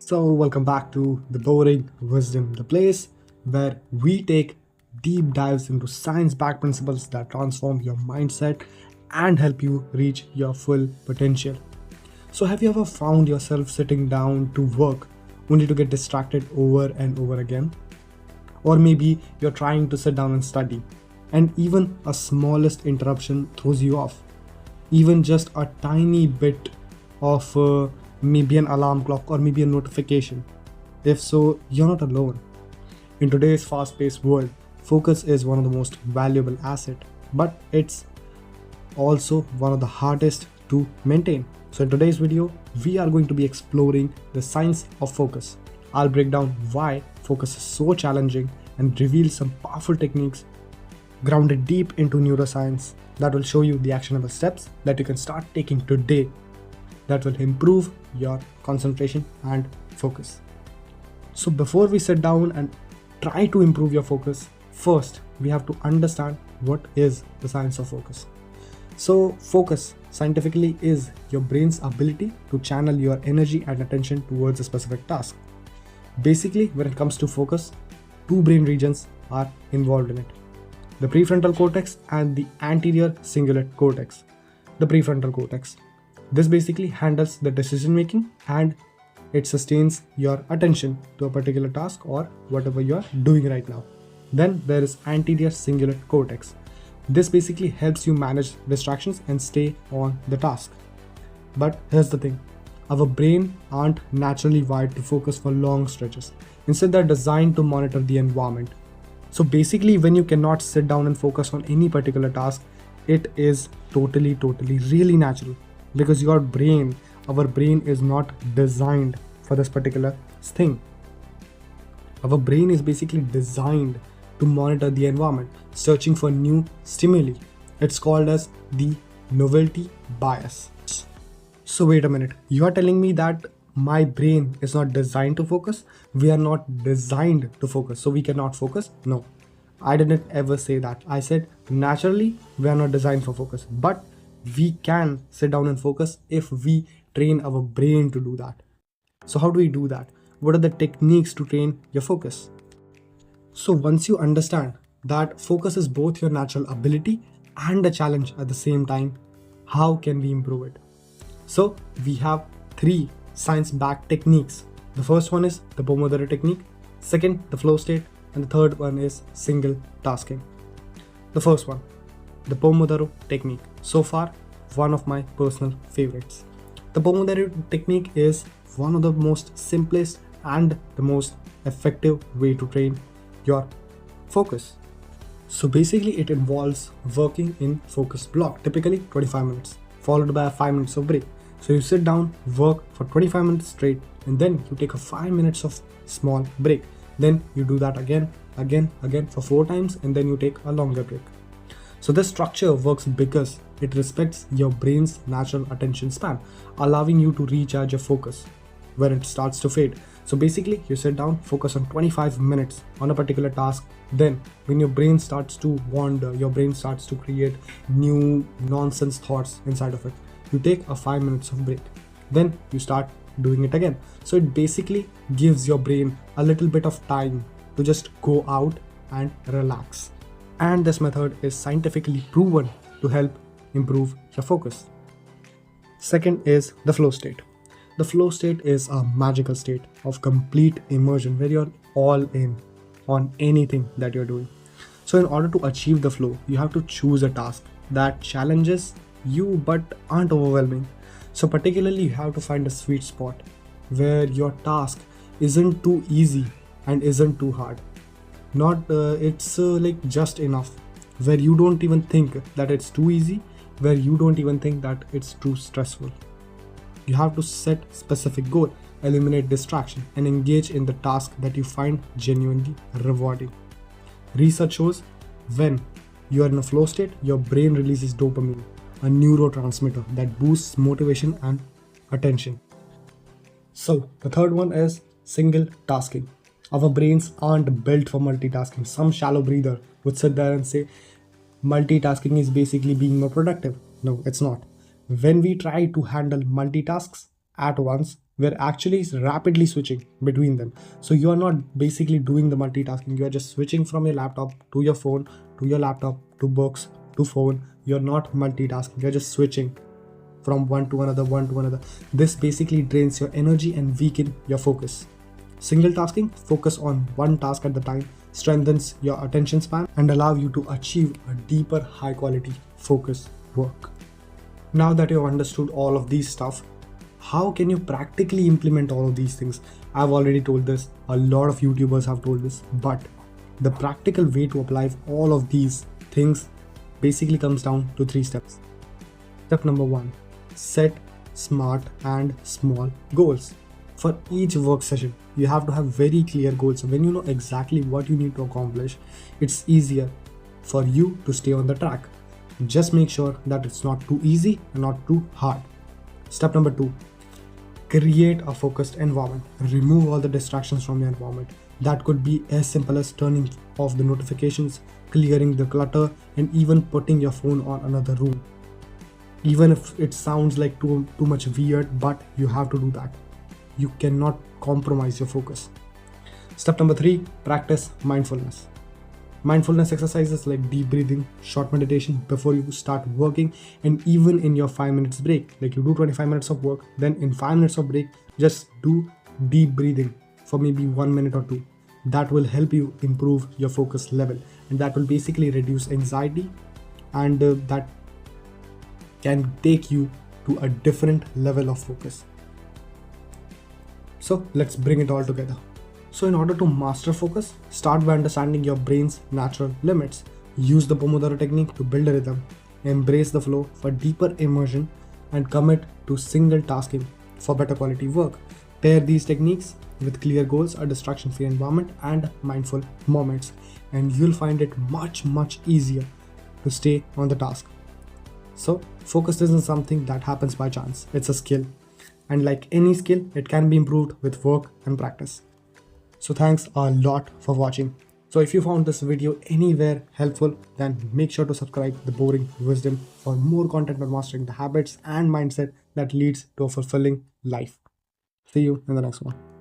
So, welcome back to The Boring Wisdom, the place where we take deep dives into science backed principles that transform your mindset and help you reach your full potential. So, have you ever found yourself sitting down to work only to get distracted over and over again? Or maybe you're trying to sit down and study, and even a smallest interruption throws you off. Even just a tiny bit of maybe an alarm clock or maybe a notification. If so, you're not alone. In today's fast-paced world, focus is one of the most valuable asset, but it's also one of the hardest to maintain. So in today's video, we are going to be exploring the science of focus. I'll break down why focus is so challenging and reveal some powerful techniques grounded deep into neuroscience that will show you the actionable steps that you can start taking today that will improve your concentration and focus. So before we sit down and try to improve your focus, first we have to understand what is the science of focus. So focus scientifically is your brain's ability to channel your energy and attention towards a specific task. Basically, when it comes to focus, two brain regions are involved in it: the prefrontal cortex and the anterior cingulate cortex. The prefrontal cortex. This basically handles the decision making and it sustains your attention to a particular task or whatever you are doing right now. Then there is anterior cingulate cortex. This basically helps you manage distractions and stay on the task. But here's the thing. Our brain aren't naturally wired to focus for long stretches. Instead, they're designed to monitor the environment. So basically, when you cannot sit down and focus on any particular task, it is totally really natural, because our brain is not designed for this particular thing. Our brain is basically designed to monitor the environment, searching for new stimuli. It's called as the novelty bias. So wait a minute, you are telling me that my brain is not designed to focus? We are not designed to focus, so we cannot focus? No, I didn't ever say that. I said naturally we are not designed for focus, but we can sit down and focus if we train our brain to do that. So how do we do that? What are the techniques to train your focus? So once you understand that focus is both your natural ability and a challenge at the same time, how can we improve it? So we have three science-backed techniques. The first one is the Pomodoro technique, second the flow state, and the third one is single tasking. The first one, the Pomodoro technique. So far, one of my personal favorites. The Pomodoro technique is one of the most simplest and the most effective way to train your focus. So basically it involves working in focus block, typically 25 minutes, followed by 5 minutes of break. So you sit down, work for 25 minutes straight, and then you take a 5 minutes of small break. Then you do that again for 4 times, and then you take a longer break. So this structure works because it respects your brain's natural attention span, allowing you to recharge your focus when it starts to fade. So basically you sit down, focus on 25 minutes on a particular task. Then when your brain starts to wander, your brain starts to create new nonsense thoughts inside of it, you take a 5 minutes of break. Then you start doing it again. So it basically gives your brain a little bit of time to just go out and relax. And this method is scientifically proven to help improve your focus. Second is the flow state. The flow state is a magical state of complete immersion where you're all in on anything that you're doing. So in order to achieve the flow, you have to choose a task that challenges you but aren't overwhelming. So particularly you have to find a sweet spot where your task isn't too easy and isn't too hard. It's like just enough, where you don't even think that it's too easy, where you don't even think that it's too stressful. You have to set specific goal, eliminate distraction, and engage in the task that you find genuinely rewarding. Research shows when you are in a flow state, your brain releases dopamine, a neurotransmitter that boosts motivation and attention. So the third one is single tasking. Our brains aren't built for multitasking. Some shallow breather would sit there and say multitasking is basically being more productive. No, it's not. When we try to handle multitasks at once, we're actually rapidly switching between them. So you are not basically doing the multitasking, you are just switching from your laptop to your phone, to your laptop, to books, to phone. You're not multitasking, you're just switching from one to another, one to another. This basically drains your energy and weaken your focus. Single tasking, focus on one task at the time, strengthens your attention span and allow you to achieve a deeper, high quality focus work. Now that you've understood all of these stuff, how can you practically implement all of these things? I've already told this, a lot of YouTubers have told this, but the practical way to apply all of these things basically comes down to 3 steps. Step number 1, set smart and small goals. For each work session, you have to have very clear goals. So when you know exactly what you need to accomplish, it's easier for you to stay on the track. Just make sure that it's not too easy and not too hard. Step number 2, create a focused environment. Remove all the distractions from your environment. That could be as simple as turning off the notifications, clearing the clutter, and even putting your phone on another room. Even if it sounds like too much weird, but you have to do that. You cannot compromise your focus. Step number 3, practice mindfulness. Mindfulness exercises like deep breathing, short meditation before you start working, and even in your 5 minutes break. Like you do 25 minutes of work, then in 5 minutes of break, just do deep breathing for maybe 1 minute or 2. That will help you improve your focus level, and that will basically reduce anxiety, and that can take you to a different level of focus. So let's bring it all together. So in order to master focus, start by understanding your brain's natural limits. Use the Pomodoro technique to build a rhythm. Embrace the flow for deeper immersion and commit to single tasking for better quality work. Pair these techniques with clear goals, a distraction-free environment, and mindful moments, and you'll find it much easier to stay on the task. So focus isn't something that happens by chance, it's a skill. And like any skill, it can be improved with work and practice. So thanks a lot for watching. So if you found this video anywhere helpful, then make sure to subscribe to The Boring Wisdom for more content on mastering the habits and mindset that leads to a fulfilling life. See you in the next one.